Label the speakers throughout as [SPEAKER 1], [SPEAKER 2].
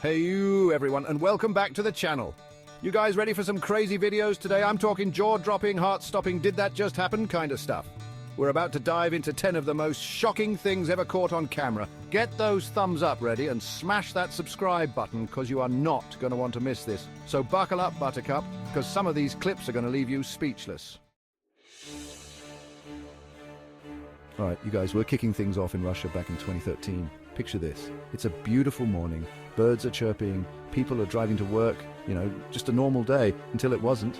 [SPEAKER 1] Hey you everyone, and welcome back to the channel. You guys ready for some crazy videos today? I'm talking jaw-dropping, heart-stopping, did that just happen kind of stuff. We're about to dive into 10 of the most shocking things ever caught on camera. Get those thumbs up ready and smash that subscribe button because you are not going to want to miss this. So buckle up, Buttercup, because some of these clips are going to leave you speechless. All right, you guys, we're kicking things off in Russia back in 2013. Picture this. It's a beautiful morning. Birds are chirping. People are driving to work. Just a normal day until it wasn't.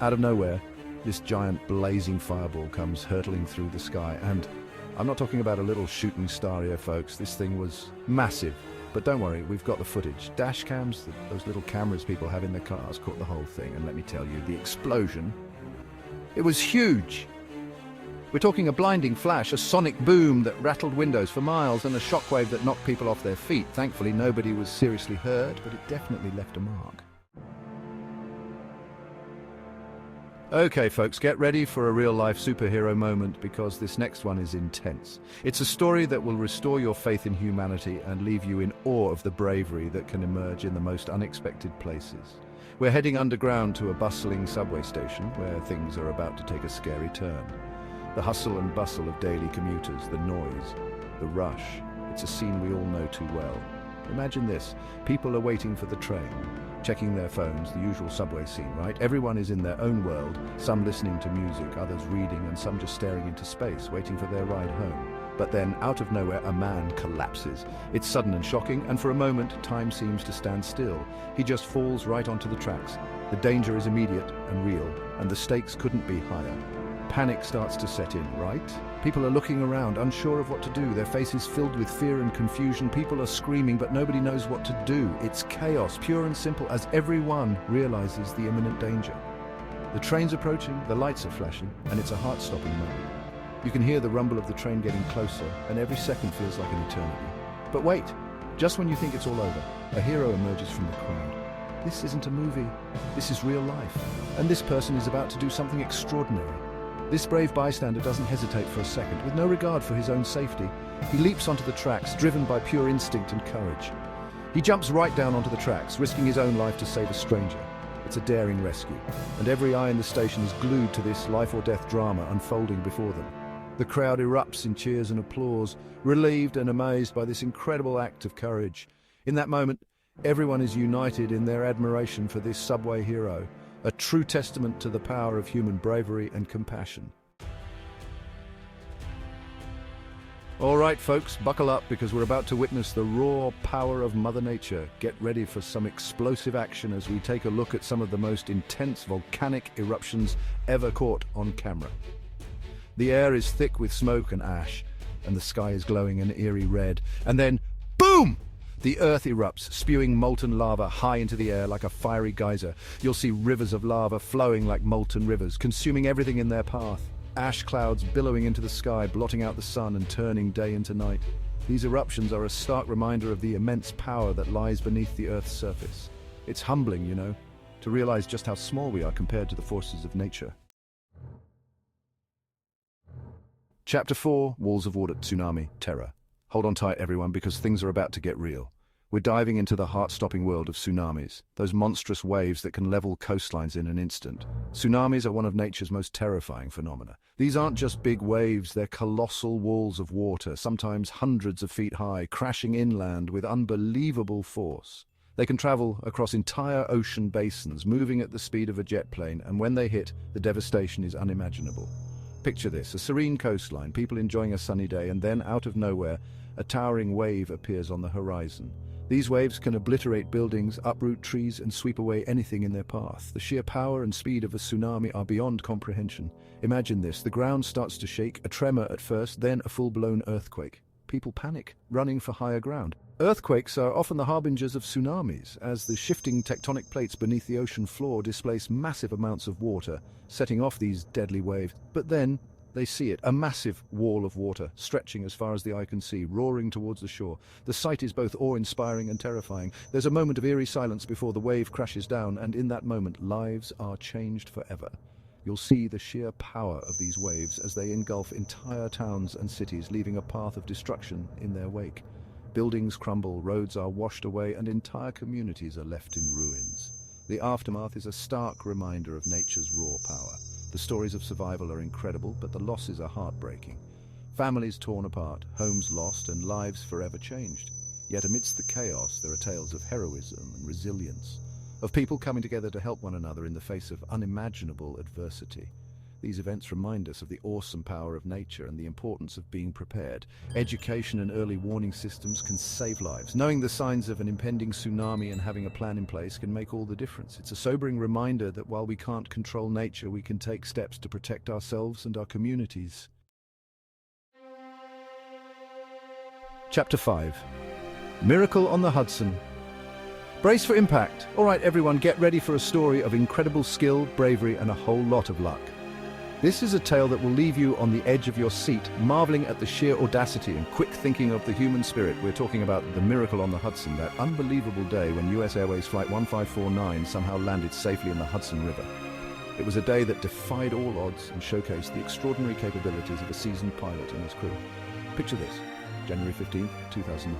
[SPEAKER 1] Out of nowhere, this giant blazing fireball comes hurtling through the sky. And I'm not talking about a little shooting star here, folks. This thing was massive. But don't worry, we've got the footage. Dash cams, those little cameras people have in their cars, caught the whole thing. And let me tell you, the explosion, it was huge. We're talking a blinding flash, a sonic boom that rattled windows for miles, and a shockwave that knocked people off their feet. Thankfully, nobody was seriously hurt, but it definitely left a mark. Okay, folks, get ready for a real-life superhero moment, because this next one is intense. It's a story that will restore your faith in humanity and leave you in awe of the bravery that can emerge in the most unexpected places. We're heading underground to a bustling subway station where things are about to take a scary turn. The hustle and bustle of daily commuters, the noise, the rush. It's a scene we all know too well. Imagine this. People are waiting for the train, checking their phones, the usual subway scene, right? Everyone is in their own world, some listening to music, others reading, and some just staring into space, waiting for their ride home. But then, out of nowhere, a man collapses. It's sudden and shocking, and for a moment, time seems to stand still. He just falls right onto the tracks. The danger is immediate and real, and the stakes couldn't be higher. Panic starts to set in, right? People are looking around, unsure of what to do, their faces filled with fear and confusion. People are screaming, but nobody knows what to do. It's chaos, pure and simple, as everyone realizes the imminent danger. The train's approaching, the lights are flashing, and it's a heart-stopping moment. You can hear the rumble of the train getting closer, and every second feels like an eternity. But wait, just when you think it's all over, a hero emerges from the crowd. This isn't a movie, this is real life, and this person is about to do something extraordinary. This brave bystander doesn't hesitate for a second. With no regard for his own safety, he leaps onto the tracks, driven by pure instinct and courage. He jumps right down onto the tracks, risking his own life to save a stranger. It's a daring rescue, and every eye in the station is glued to this life-or-death drama unfolding before them. The crowd erupts in cheers and applause, relieved and amazed by this incredible act of courage. In that moment, everyone is united in their admiration for this subway hero, a true testament to the power of human bravery and compassion. All right, folks, buckle up because we're about to witness the raw power of Mother Nature. Get ready for some explosive action as we take a look at some of the most intense volcanic eruptions ever caught on camera. The air is thick with smoke and ash, and the sky is glowing an eerie red. And then, boom! The earth erupts, spewing molten lava high into the air like a fiery geyser. You'll see rivers of lava flowing like molten rivers, consuming everything in their path. Ash clouds billowing into the sky, blotting out the sun and turning day into night. These eruptions are a stark reminder of the immense power that lies beneath the Earth's surface. It's humbling, to realize just how small we are compared to the forces of nature. Chapter 4, Walls of Water, Tsunami, Terror. Hold on tight, everyone, because things are about to get real. We're diving into the heart-stopping world of tsunamis, those monstrous waves that can level coastlines in an instant. Tsunamis are one of nature's most terrifying phenomena. These aren't just big waves, they're colossal walls of water, sometimes hundreds of feet high, crashing inland with unbelievable force. They can travel across entire ocean basins, moving at the speed of a jet plane, and when they hit, the devastation is unimaginable. Picture this, a serene coastline, people enjoying a sunny day, and then, out of nowhere, a towering wave appears on the horizon. These waves can obliterate buildings, uproot trees, and sweep away anything in their path. The sheer power and speed of a tsunami are beyond comprehension. Imagine this, the ground starts to shake, a tremor at first, then a full-blown earthquake. People panic, running for higher ground. Earthquakes are often the harbingers of tsunamis, as the shifting tectonic plates beneath the ocean floor displace massive amounts of water, setting off these deadly waves. But then, they see it, a massive wall of water, stretching as far as the eye can see, roaring towards the shore. The sight is both awe-inspiring and terrifying. There's a moment of eerie silence before the wave crashes down, and in that moment, lives are changed forever. You'll see the sheer power of these waves as they engulf entire towns and cities, leaving a path of destruction in their wake. Buildings crumble, roads are washed away, and entire communities are left in ruins. The aftermath is a stark reminder of nature's raw power. The stories of survival are incredible, but the losses are heartbreaking. Families torn apart, homes lost, and lives forever changed. Yet amidst the chaos, there are tales of heroism and resilience, of people coming together to help one another in the face of unimaginable adversity. These events remind us of the awesome power of nature and the importance of being prepared. Education and early warning systems can save lives. Knowing the signs of an impending tsunami and having a plan in place can make all the difference. It's a sobering reminder that while we can't control nature, we can take steps to protect ourselves and our communities. Chapter 5. Miracle on the Hudson. Brace for impact. All right, everyone, get ready for a story of incredible skill, bravery, and a whole lot of luck. This is a tale that will leave you on the edge of your seat, marveling at the sheer audacity and quick thinking of the human spirit. We're talking about the miracle on the Hudson, that unbelievable day when US Airways Flight 1549 somehow landed safely in the Hudson River. It was a day that defied all odds and showcased the extraordinary capabilities of a seasoned pilot and his crew. Picture this, January 15, 2009.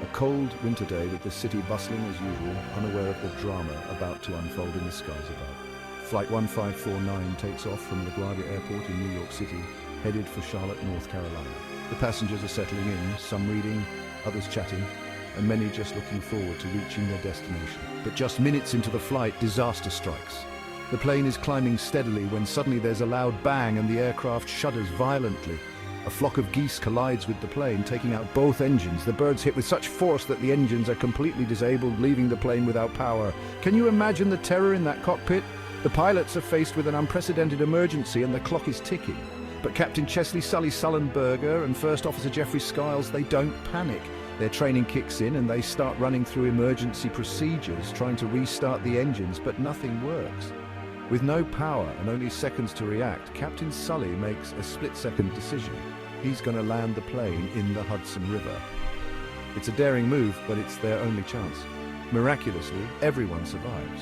[SPEAKER 1] A cold winter day with the city bustling as usual, unaware of the drama about to unfold in the skies above. Flight 1549 takes off from LaGuardia Airport in New York City, headed for Charlotte, North Carolina. The passengers are settling in, some reading, others chatting, and many just looking forward to reaching their destination. But just minutes into the flight, disaster strikes. The plane is climbing steadily when suddenly there's a loud bang and the aircraft shudders violently. A flock of geese collides with the plane, taking out both engines. The birds hit with such force that the engines are completely disabled, leaving the plane without power. Can you imagine the terror in that cockpit? The pilots are faced with an unprecedented emergency and the clock is ticking. But Captain Chesley Sully Sullenberger and First Officer Jeffrey Skiles, they don't panic. Their training kicks in and they start running through emergency procedures, trying to restart the engines, but nothing works. With no power and only seconds to react, Captain Sully makes a split-second decision. He's going to land the plane in the Hudson River. It's a daring move, but it's their only chance. Miraculously, everyone survives.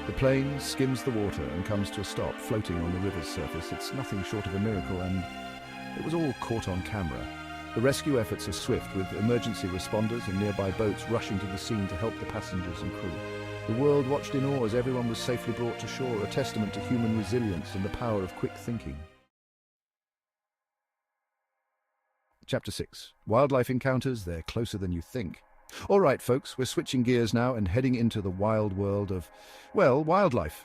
[SPEAKER 1] The plane skims the water and comes to a stop, floating on the river's surface. It's nothing short of a miracle, and it was all caught on camera. The rescue efforts are swift, with emergency responders and nearby boats rushing to the scene to help the passengers and crew. The world watched in awe as everyone was safely brought to shore, a testament to human resilience and the power of quick thinking. Chapter 6. Wildlife encounters, they're closer than you think. All right, folks, we're switching gears now and heading into the wild world of, well, wildlife.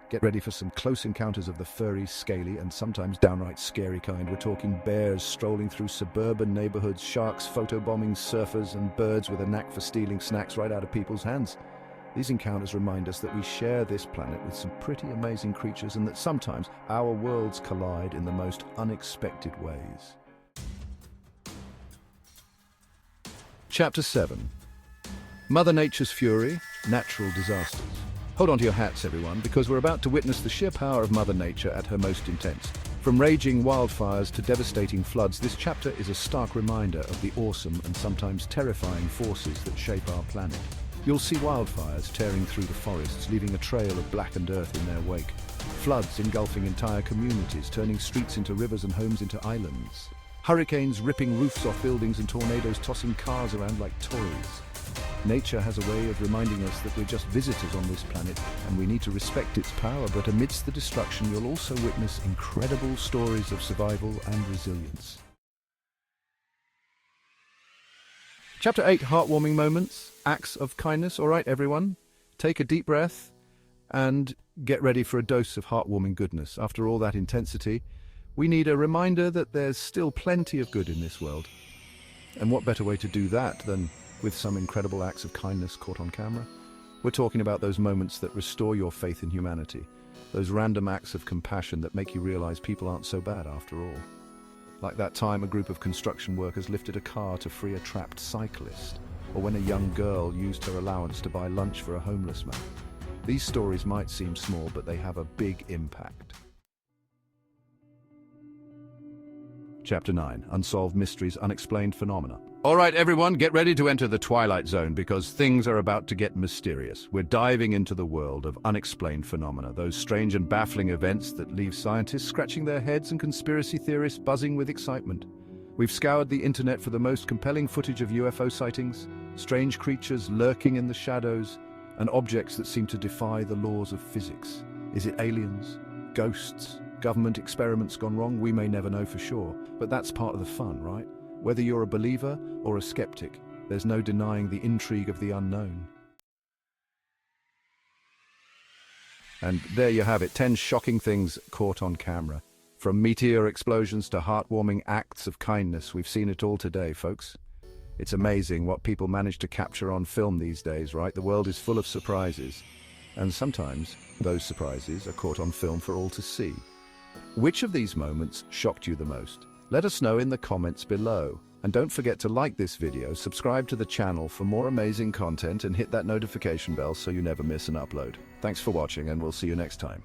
[SPEAKER 1] Get ready for some close encounters of the furry, scaly, and sometimes downright scary kind. We're talking bears strolling through suburban neighborhoods, sharks photobombing surfers, and birds with a knack for stealing snacks right out of people's hands. These encounters remind us that we share this planet with some pretty amazing creatures and that sometimes our worlds collide in the most unexpected ways. Chapter 7. Mother Nature's Fury, Natural Disasters. Hold on to your hats, everyone, because we're about to witness the sheer power of Mother Nature at her most intense. From raging wildfires to devastating floods, this chapter is a stark reminder of the awesome and sometimes terrifying forces that shape our planet. You'll see wildfires tearing through the forests, leaving a trail of blackened earth in their wake. Floods engulfing entire communities, turning streets into rivers and homes into islands. Hurricanes ripping roofs off buildings and tornadoes tossing cars around like toys. Nature has a way of reminding us that we're just visitors on this planet and we need to respect its power, but amidst the destruction you'll also witness incredible stories of survival and resilience. Chapter 8, Heartwarming Moments, Acts of Kindness. All right, everyone, take a deep breath and get ready for a dose of heartwarming goodness. After all that intensity, we need a reminder that there's still plenty of good in this world. And what better way to do that than with some incredible acts of kindness caught on camera? We're talking about those moments that restore your faith in humanity, those random acts of compassion that make you realize people aren't so bad after all. Like that time a group of construction workers lifted a car to free a trapped cyclist, or when a young girl used her allowance to buy lunch for a homeless man. These stories might seem small, but they have a big impact. Chapter 9, Unsolved Mysteries, Unexplained Phenomena. All right, everyone, get ready to enter the Twilight Zone because things are about to get mysterious. We're diving into the world of unexplained phenomena, those strange and baffling events that leave scientists scratching their heads and conspiracy theorists buzzing with excitement. We've scoured the internet for the most compelling footage of UFO sightings, strange creatures lurking in the shadows, and objects that seem to defy the laws of physics. Is it aliens? Ghosts? Government experiments gone wrong? We may never know for sure, but that's part of the fun, right? Whether you're a believer or a skeptic, there's no denying the intrigue of the unknown. And there you have it, 10 shocking things caught on camera. From meteor explosions to heartwarming acts of kindness, we've seen it all today, folks. It's amazing what people manage to capture on film these days, right? The world is full of surprises. And sometimes those surprises are caught on film for all to see. Which of these moments shocked you the most? Let us know in the comments below. And don't forget to like this video, subscribe to the channel for more amazing content, and hit that notification bell so you never miss an upload. Thanks for watching, and we'll see you next time.